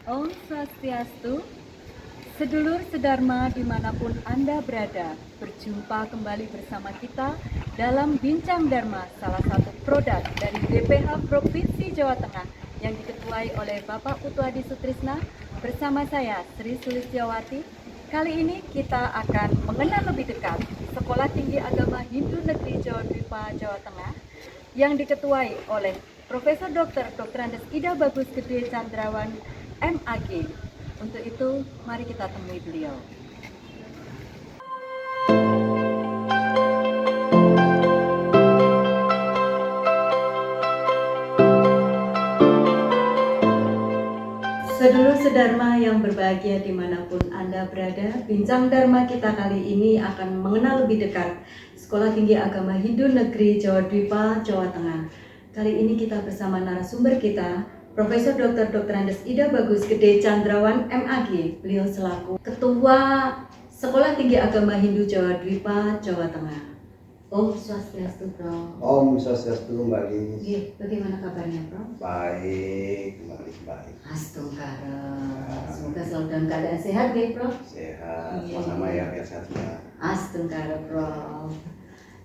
Om Swastiastu, sedulur sedharma dimanapun Anda berada, berjumpa kembali bersama kita dalam Bincang Dharma, salah satu produk dari BPH Provinsi Jawa Tengah yang diketuai oleh Bapak Putuadi Sutrisna bersama saya Sri Sulistiawati. Kali ini kita akan mengenal lebih dekat Sekolah Tinggi Agama Hindu Negeri Jawa Dwipa, Jawa Tengah yang diketuai oleh Profesor Dr. Andes Ida Bagus Gede Candrawan MAG. Untuk itu, mari kita temui beliau. Sedulur sedharma yang berbahagia dimanapun Anda berada, Bincang Dharma kita kali ini akan mengenal lebih dekat Sekolah Tinggi Agama Hindu Negeri Jawa Dwipa, Jawa Tengah. Kali ini kita bersama narasumber kita, Profesor Dr. Andes Ida Bagus Gede Candrawan MAG. Beliau selaku Ketua Sekolah Tinggi Agama Hindu Jawa Dwipa, Jawa Tengah. Om Swastiastu, Prof. Om Swastiastu, Mbak Lis. Bagaimana kabarnya, Prof? Baik, Mbak Lis baik. Astungkara. Semoga selalu dalam keadaan sehat, ya, Prof. Sehat, sama-sama ya, biar sehat semua. Astungkara, Prof.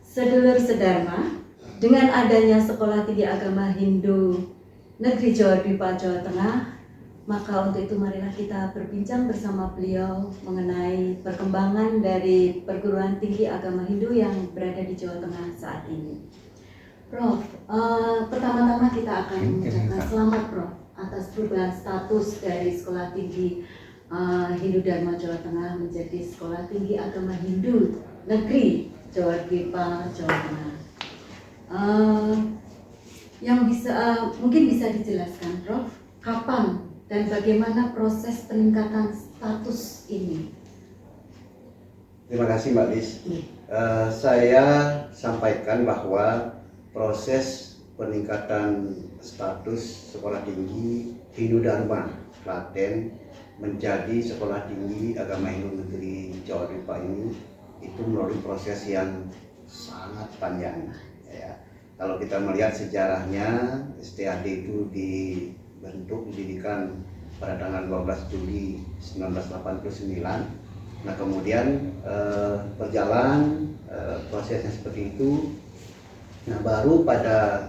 Sedulur sedharma, dengan adanya Sekolah Tinggi Agama Hindu Negeri Jawa Dwipa, Jawa Tengah, maka untuk itu marilah kita berbincang bersama beliau mengenai perkembangan dari perguruan tinggi agama Hindu yang berada di Jawa Tengah saat ini. Prof, pertama-tama kita akan mengucapkan selamat, Prof, atas perubahan status dari Sekolah Tinggi Hindu Dharma Jawa Tengah menjadi Sekolah Tinggi Agama Hindu Negeri Jawa Dwipa, Jawa Tengah. Yang mungkin bisa dijelaskan, Prof, kapan dan bagaimana proses peningkatan status ini? Terima kasih, Mbak Lis. Saya sampaikan bahwa proses peningkatan status Sekolah Tinggi Hindu Dharma Klaten menjadi Sekolah Tinggi Agama Hindu Negeri Jawa Dwipa ini itu melalui proses yang sangat panjang. Ya. Kalau kita melihat sejarahnya, STAD itu dibentuk didirikan pada tanggal 12 Juli 1989. Nah, kemudian berjalan prosesnya seperti itu. Nah, baru pada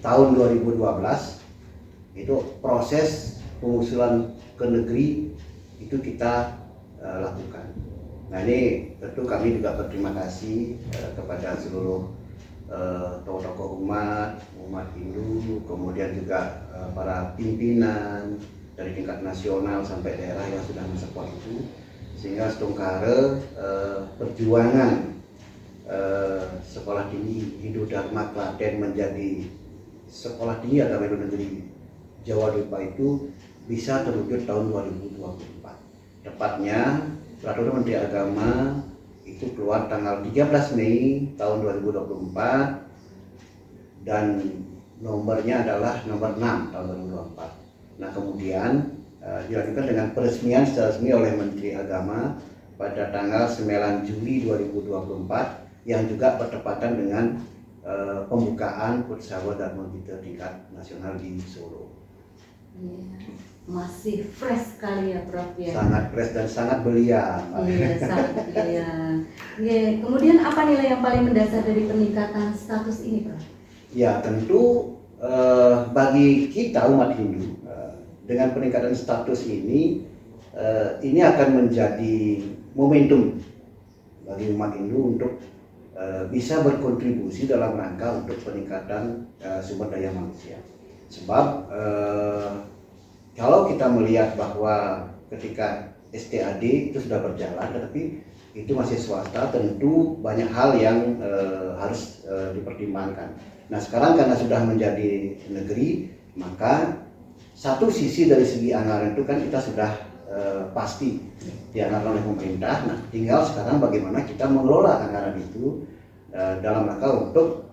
tahun 2012 itu proses pengusulan ke negeri itu kita lakukan. Nah, ini tentu kami juga berterima kasih kepada seluruh tokoh-tokoh umat Hindu, kemudian juga para pimpinan dari tingkat nasional sampai daerah yang sudah mensupport itu, sehingga setungkara perjuangan Sekolah Tinggi Hindu Dharma Klaten menjadi Sekolah Tinggi Agama Hindu Negeri Jawa Dwipa itu bisa terwujud tahun 2024. Tepatnya Peraturan Menteri Agama itu keluar tanggal 13 Mei tahun 2024 dan nomornya adalah nomor 6 tahun 2024. Nah, kemudian dilanjutkan dengan peresmian secara resmi oleh Menteri Agama pada tanggal 9 Juli 2024 yang juga bertepatan dengan pembukaan Putsawat Dharma Gita tingkat nasional di Solo. Masih fresh sekali ya, Prof, ya. Sangat fresh dan sangat belia. Iya, sangat belia. Kemudian apa nilai yang paling mendasar dari peningkatan status ini, Prof? Ya, tentu bagi kita umat Hindu dengan peningkatan status ini akan menjadi momentum bagi umat Hindu untuk bisa berkontribusi dalam rangka untuk peningkatan sumber daya manusia. Sebab kalau kita melihat bahwa ketika STAD itu sudah berjalan, tetapi itu masih swasta, tentu banyak hal yang harus dipertimbangkan. Nah, sekarang karena sudah menjadi negeri, maka satu sisi dari segi anggaran itu kan kita sudah pasti dianggarkan oleh pemerintah. Nah, tinggal sekarang bagaimana kita mengelola anggaran itu dalam rangka untuk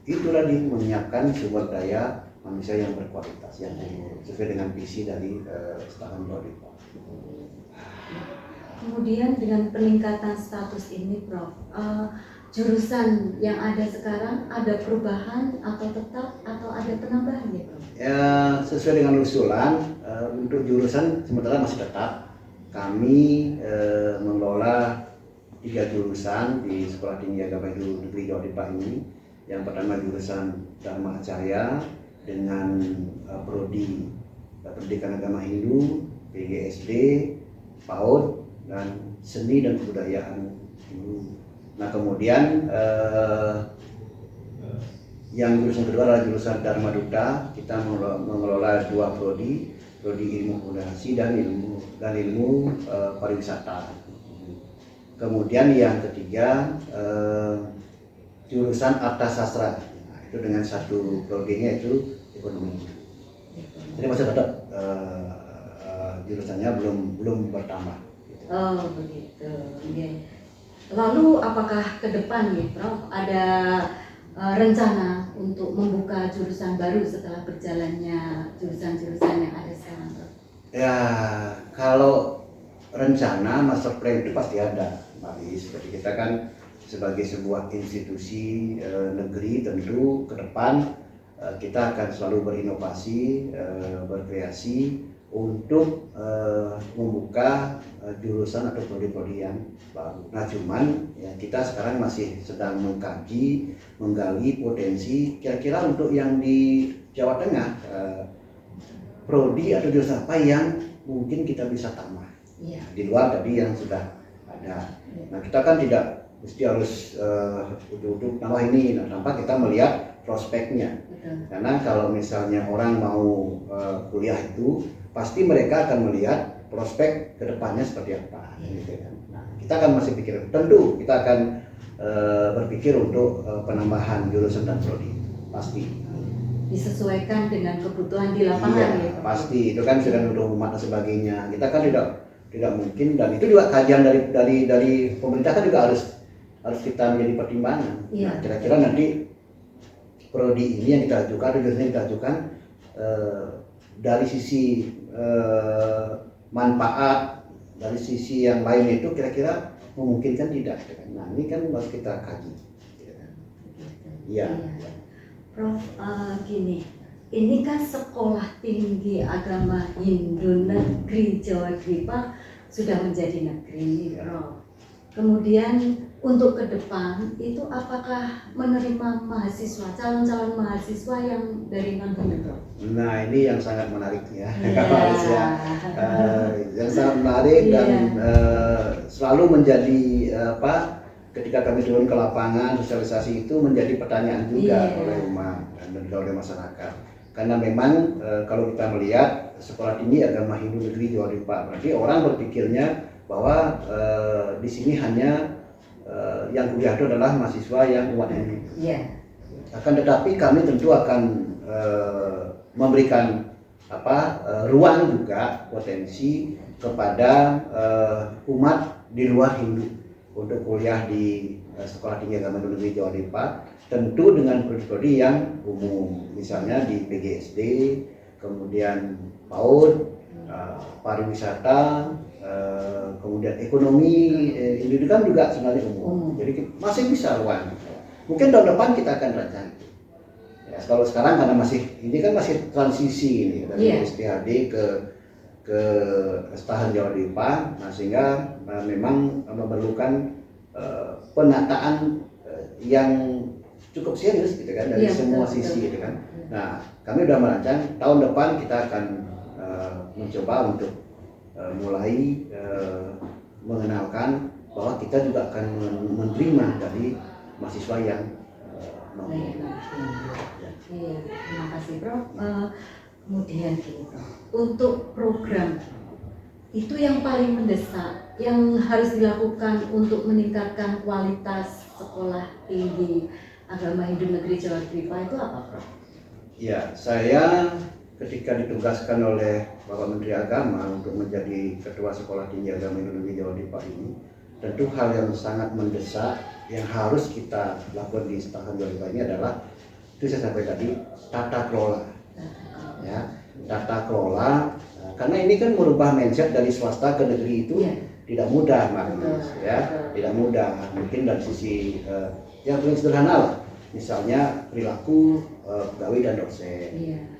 itu tadi menyiapkan sumber daya manusia yang berkualitas yang sesuai dengan visi dari Sekolah Dwipa. Kemudian dengan peningkatan status ini, Prof, jurusan yang ada sekarang ada perubahan atau tetap atau ada penambahan ya, Prof? Ya, sesuai dengan usulan untuk jurusan sementara masih tetap kami mengelola 3 jurusan di Sekolah Tinggi Agama Hindu Negeri Jawa Timur ini. Yang pertama jurusan Dharma Acarya dengan prodi Pendidikan Agama Hindu, PGSD, PAUD, dan Seni dan Kebudayaan Hindu. Nah kemudian yang jurusan kedua adalah jurusan Dharma Duta. Kita mengelola 2 prodi ilmu komunikasi dan ilmu pariwisata. Kemudian yang ketiga jurusan Arta Sastra. Nah, itu dengan 1 prodinya itu ekonomi. Jadi masih tetap jurusannya belum bertambah. Oh begitu. Okay. Lalu apakah ke depan nih Prof ada rencana untuk membuka jurusan baru setelah berjalannya jurusan-jurusan yang ada sekarang, Prof? Ya, kalau rencana master plan itu pasti ada, Mbak Lis. Seperti kita kan sebagai sebuah institusi negeri, tentu ke depan kita akan selalu berinovasi, berkreasi untuk membuka jurusan atau prodi-prodi yang baru. Nah cuman ya kita sekarang masih sedang mengkaji, menggali potensi kira-kira untuk yang di Jawa Tengah prodi atau jurusan apa yang mungkin kita bisa tambah di luar tadi yang sudah ada. Nah kita kan tidak mesti harus untuk tambah ini, nah, tanpa kita melihat prospeknya. Karena kalau misalnya orang mau kuliah itu pasti mereka akan melihat prospek kedepannya seperti apa. Gitu kan. Nah, kita akan masih pikir, tentu kita akan berpikir untuk penambahan jurusan dan prodi, pasti. Disesuaikan dengan kebutuhan di lapangan. Iya, pasti itu kan sudah untuk umat dan sebagainya. Kita kan tidak mungkin, dan itu juga kajian dari pemerintah kan juga harus kita menjadi pertimbangan. Nah, kira-kira nanti prodi ini yang kita ajukan atau jurusan yang kita ajukan dari sisi manfaat, dari sisi yang lain itu kira-kira memungkinkan tidak. Nah ini kan harus kita kaji. Iya. Prof, gini, ini kan Sekolah Tinggi Agama Hindu Negeri Jawa Timur sudah menjadi negeri, Prof. Kemudian untuk ke depan itu apakah menerima mahasiswa, calon-calon mahasiswa yang dari non-Hindu? Nah ini yang sangat menarik ya, yang sangat menarik dan selalu menjadi ketika kami turun ke lapangan sosialisasi itu menjadi pertanyaan juga oleh umat dan juga oleh masyarakat. Karena memang kalau kita melihat Sekolah Tinggi Agama Hindu Negeri Jawa Timur, berarti orang berpikirnya bahwa di sini hanya yang kuliah itu adalah mahasiswa yang umat Hindu. Akan tetapi kami tentu akan memberikan ruang juga potensi kepada umat di luar Hindu untuk kuliah di Sekolah Tinggi Agama Hindu Negeri Jawa Timur, tentu dengan prodi-prodi yang umum, misalnya di PGSD, kemudian PAUD, pariwisata, kemudian ekonomi, Hindu kan juga sebenarnya umum. Jadi masih bisa ruang. Mungkin tahun depan kita akan rancang. Ya, kalau sekarang karena ini kan masih transisi ini dari SPHD ke Setahan Jawa Timur, nah sehingga memang memerlukan penataan yang cukup serius gitu kan dari semua sisi gitu kan. Nah kami sudah merancang tahun depan kita akan mencoba untuk mulai mengenalkan bahwa kita juga akan menerima dari mahasiswa yang terima kasih Prof. Kemudian untuk program itu yang paling mendesak yang harus dilakukan untuk meningkatkan kualitas Sekolah Tinggi Agama Hindu Negeri Jawa Timur itu apa, Prof? Ya, saya ketika ditugaskan oleh Bapak Menteri Agama untuk menjadi Ketua Sekolah Tinggi Agama Hindu Negeri Jawa Timur ini, tentu hal yang sangat mendesak yang harus kita lakukan di Setahan Jawa Timur ini adalah, itu saya sampaikan tadi, tata kelola. Ya, tata kelola, karena ini kan merubah mindset dari swasta ke negeri itu tidak mudah, Mas. Ya, tidak mudah. Mungkin dari sisi yang paling sederhana lah, misalnya perilaku pegawai dan dosen.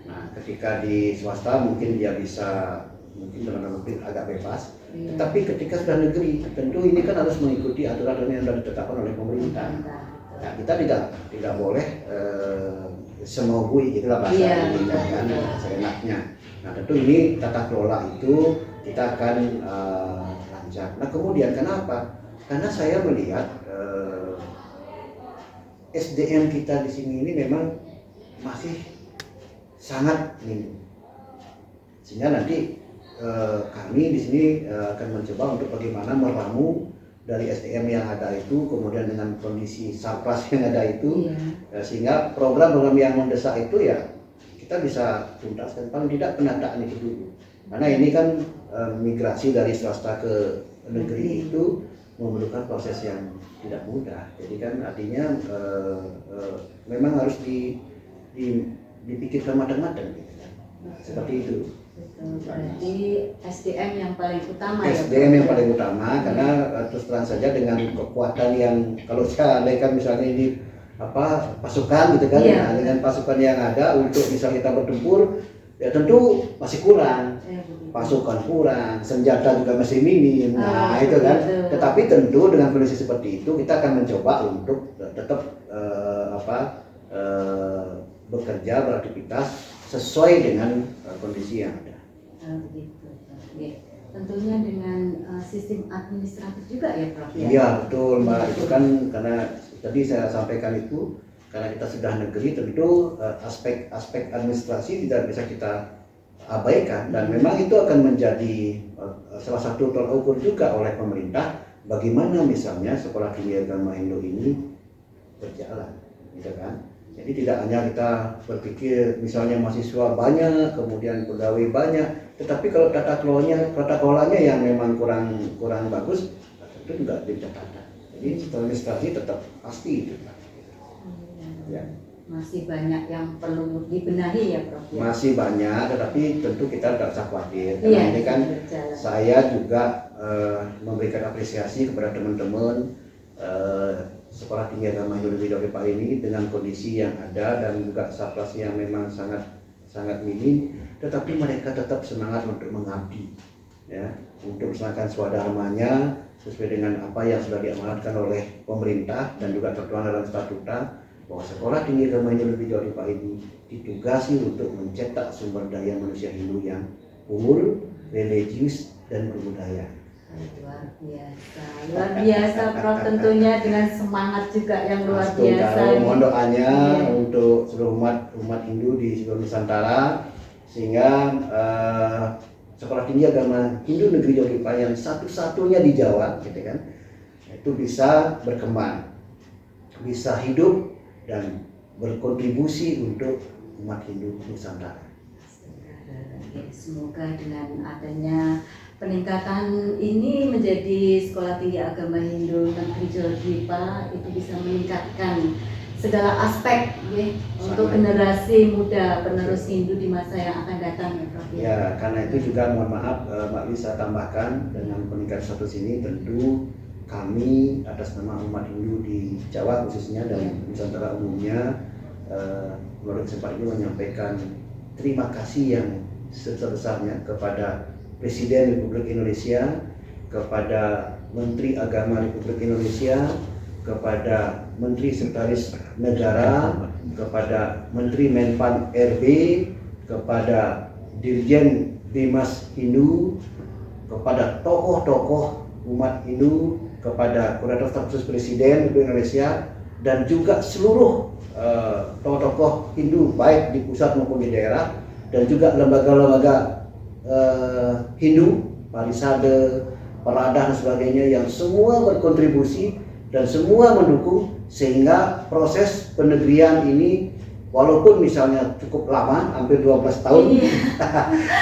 Nah, ketika di swasta mungkin dia bisa mungkin dalam negeri agak bebas, tetapi ketika sudah negeri tentu ini kan harus mengikuti aturan yang sudah ditetapkan oleh pemerintah. Nah, kita tidak boleh semau bui itulah bahasa Indonesia kan seenaknya. Nah, tentu ini tata kelola itu kita akan lancar. Nah, kemudian kenapa? Karena saya melihat SDM kita di sini ini memang masih sangat minim. Sehingga nanti kami di sini akan mencoba untuk bagaimana meramu dari SDM yang ada itu, kemudian dengan kondisi surplus yang ada itu, sehingga program-program yang mendesak itu ya kita bisa tuntaskan, paling tidak penataan itu dulu. Karena ini kan migrasi dari swasta ke negeri itu memerlukan proses yang tidak mudah. Jadi kan artinya memang harus dipikirkan matang-matang gitu kan. Seperti itu. Betul, berarti SDM yang paling utama SDM yang paling utama karena terus terang saja dengan kekuatan yang kalau saya andaikan misalnya ini pasukan gitu kan, nah, dengan pasukan yang ada untuk misalnya kita bertempur ya tentu masih kurang, pasukan kurang, senjata juga masih minim, nah itu kan. Tetapi tentu dengan kondisi seperti itu kita akan mencoba untuk tetap bekerja beraktivitas sesuai dengan kondisi yang ada. Begitu. Tentunya dengan sistem administratif juga ya Prof. Iya betul Mbak, itu kan karena tadi saya sampaikan itu karena kita sudah negeri tentu aspek administrasi tidak bisa kita abaikan dan memang itu akan menjadi salah satu tolak ukur juga oleh pemerintah bagaimana misalnya sekolah tinggi agama Hindu ini berjalan, gitu kan? Jadi tidak hanya kita berpikir misalnya mahasiswa banyak, kemudian pegawai banyak, tetapi kalau tata kelolanya yang memang kurang bagus, itu juga dicatatkan. Jadi administrasi tetap pasti itu. Ya. Masih banyak yang perlu dibenahi ya Prof. Masih banyak, tetapi tentu kita tidak usah khawatir. Karena ini kan saya juga memberikan apresiasi kepada teman-teman Sekolah Tinggi Agama Hindu Negeri Jodhpur ini dengan kondisi yang ada dan juga surplus yang memang sangat minim, tetapi mereka tetap semangat untuk mengabdi, ya, untuk melaksanakan swadharmanya sesuai dengan apa yang sudah diamanatkan oleh pemerintah dan juga tertuang dalam statuta bahwa Sekolah Tinggi Agama Hindu Negeri Jodhpur ini ditugasi untuk mencetak sumber daya manusia Hindu yang unggul, religius dan kebudayaan. Luar biasa Prof, tentunya dengan semangat juga yang luar biasa. Mohon doanya untuk seluruh umat Hindu di seluruh Nusantara sehingga Sekolah Tinggi Agama Hindu Negeri Jodhpur yang satu-satunya di Jawa, gitu kan, itu bisa berkembang, bisa hidup dan berkontribusi untuk umat Hindu Nusantara. Semoga dengan adanya peningkatan ini menjadi Sekolah Tinggi Agama Hindu Negeri Jodhpur itu bisa meningkatkan segala aspek ya, untuk generasi muda penerus Hindu di masa yang akan datang ya Prof. Ya, karena itu juga mohon maaf Mbak bisa tambahkan dengan peningkatan status ini tentu kami atas nama umat Hindu di Jawa khususnya dan Nusantara umumnya melalui kesempatan ini menyampaikan terima kasih yang sebesar-besarnya kepada Presiden Republik Indonesia, kepada Menteri Agama Republik Indonesia, kepada Menteri Sekretaris Negara, kepada Menteri Menpan RB, kepada Dirjen Bimas Hindu, kepada tokoh-tokoh umat Hindu, kepada Kurator Staf Khusus Presiden Republik Indonesia, dan juga seluruh tokoh-tokoh Hindu baik di pusat maupun di daerah, dan juga lembaga-lembaga Hindu, Parisade, Paradah dan sebagainya yang semua berkontribusi dan semua mendukung sehingga proses penegrian ini walaupun misalnya cukup lama hampir 12 tahun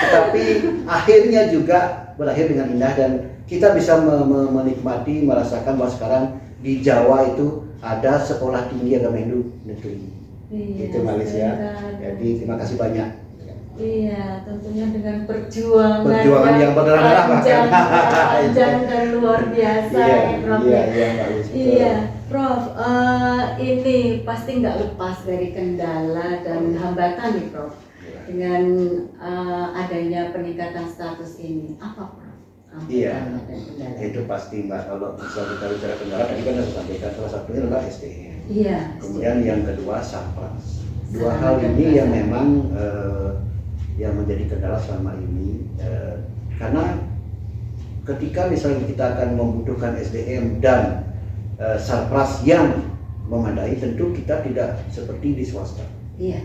tetapi akhirnya juga berakhir dengan indah dan kita bisa menikmati merasakan bahwa sekarang di Jawa itu ada Sekolah Tinggi Agama Hindu Negeri. Itu Malaysia. Jadi terima kasih banyak. Iya, tentunya dengan perjuangan yang berdarah-darah panjang dan luar biasa ya Prof. Iya, Prof. Ini pasti nggak lepas dari kendala dan hambatan nih Prof. dengan adanya peningkatan status ini, apa Prof? Iya, Hambatan dan kendala? itu pasti Mbak. Kalau bisa kita bicara kendala, tadi kan saya sampaikan salah satunya adalah SDM. Iya. Kemudian yang kedua Sarpras. Dua Sarana hal dan ini yang prasarana. memang yang menjadi kendala selama ini, karena ketika misalnya kita akan membutuhkan SDM dan Sarpras yang memadai, tentu kita tidak seperti di swasta. Iya.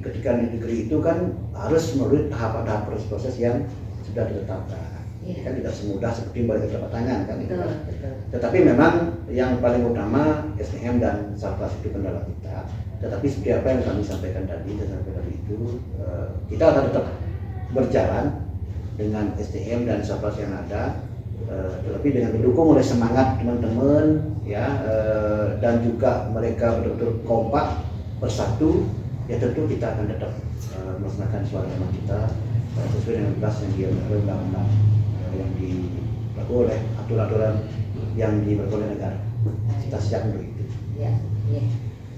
Ketika di negeri itu kan harus melalui tahapan-tahapan proses yang sudah ditetapkan. Iya. Kan tidak semudah seperti balik telapak tangan kan. Betul, betul. Tetapi memang yang paling utama SDM dan Sarpras itu kendala kita. Tetapi seperti apa yang kami sampaikan tadi, kita akan tetap berjalan dengan SDM dan Sarpras yang ada, tetapi dengan didukung oleh semangat teman-teman ya, dan juga mereka betul-betul kompak bersatu, ya tentu kita akan tetap melaksanakan suara kita sesuai dengan tugas yang dilakukan undang-undang yang dilakukan oleh aturan-aturan yang dilakukan oleh negara. Kita siap untuk itu. Ya, ya.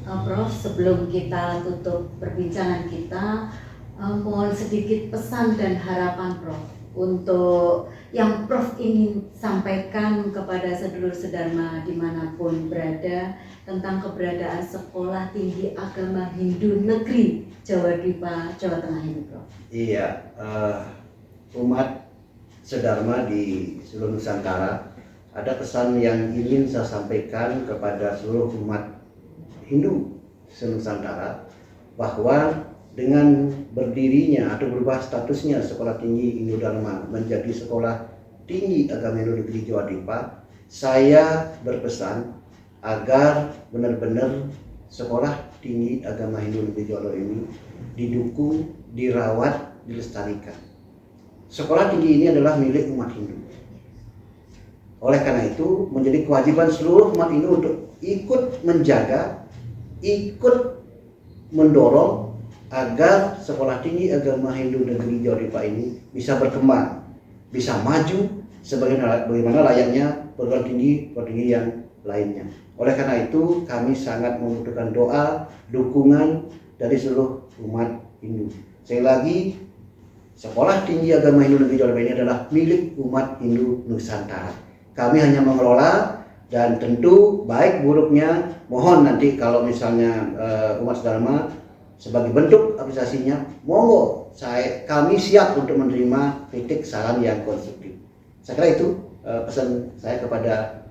Prof, sebelum kita tutup perbincangan kita, mohon sedikit pesan dan harapan Prof untuk yang Prof ingin sampaikan kepada sedulur sedharma dimanapun berada tentang keberadaan Sekolah Tinggi Agama Hindu Negeri Jawa Dwipa, Jawa Tengah ini, Prof. Iya, umat sedharma di seluruh Nusantara, ada pesan yang ingin saya sampaikan kepada seluruh umat Hindu se-Nusantara, bahwa dengan berdirinya atau berubah statusnya Sekolah Tinggi Hindu Dharma menjadi Sekolah Tinggi Agama Hindu Negeri Jawa Dwipa, saya berpesan agar benar-benar Sekolah Tinggi Agama Hindu Negeri Jawa Dwipa ini didukung, dirawat, dilestarikan. Sekolah tinggi ini adalah milik umat Hindu. Oleh karena itu menjadi kewajiban seluruh umat Hindu untuk ikut menjaga, ikut mendorong agar Sekolah Tinggi Agama Hindu Negeri Jawa Dwipa ini bisa berkembang, bisa maju sebagaimana layaknya perguruan tinggi yang lainnya. Oleh karena itu kami sangat membutuhkan doa, dukungan dari seluruh umat Hindu. Sekali lagi, Sekolah Tinggi Agama Hindu Negeri Jawa Dwipa ini adalah milik umat Hindu Nusantara. Kami hanya mengelola, dan tentu baik buruknya mohon nanti kalau misalnya umat sedharma sebagai bentuk apresiasinya, monggo kami siap untuk menerima kritik saran yang konstruktif. Saya kira itu pesan saya kepada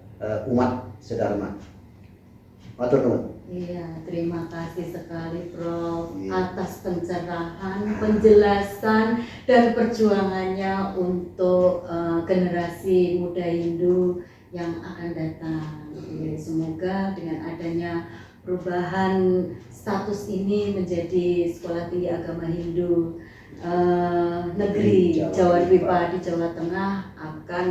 umat sedharma. Matur nuwun. Iya, terima kasih sekali Prof Iya. atas pencerahan, penjelasan dan perjuangannya untuk generasi muda Hindu yang akan datang. Jadi, semoga dengan adanya perubahan status ini menjadi Sekolah Tinggi Agama Hindu Negeri Jawa Dwipa di Jawa Tengah akan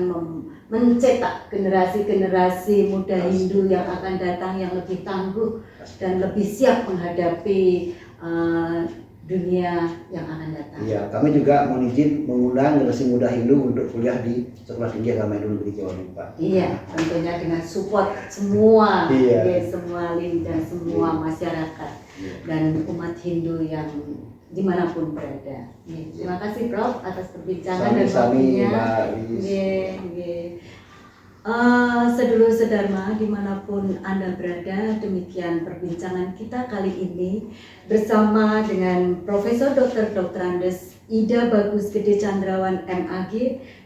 mencetak generasi-generasi muda Hindu yang akan datang yang lebih tangguh dan lebih siap menghadapi dunia yang akan datang. Iya, kami juga mohon izin mengundang generasi muda Hindu untuk kuliah di Sekolah Tinggi Agama Hindu Negeri Jawa Dwipa. Iya, tentunya dengan support semua, Iya. ya, semua dan semua masyarakat dan umat Hindu yang dimanapun berada. Ya, terima kasih Prof atas perbincangan dan Sami-sami, waktunya. Mbak Lilis. Sedulur sedharma dimanapun Anda berada, demikian perbincangan kita kali ini bersama dengan Profesor Dr. Andes Ida Bagus Gede Candrawan MAG,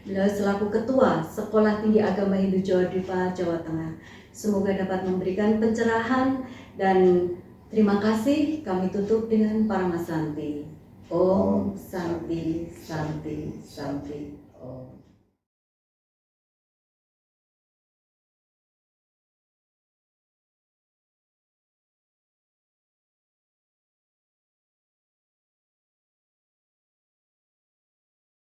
beliau selaku Ketua Sekolah Tinggi Agama Hindu Jawa Dwipa, Jawa Tengah. Semoga dapat memberikan pencerahan dan terima kasih. Kami tutup dengan Paramasanti. Om Santi Santi Santi Om.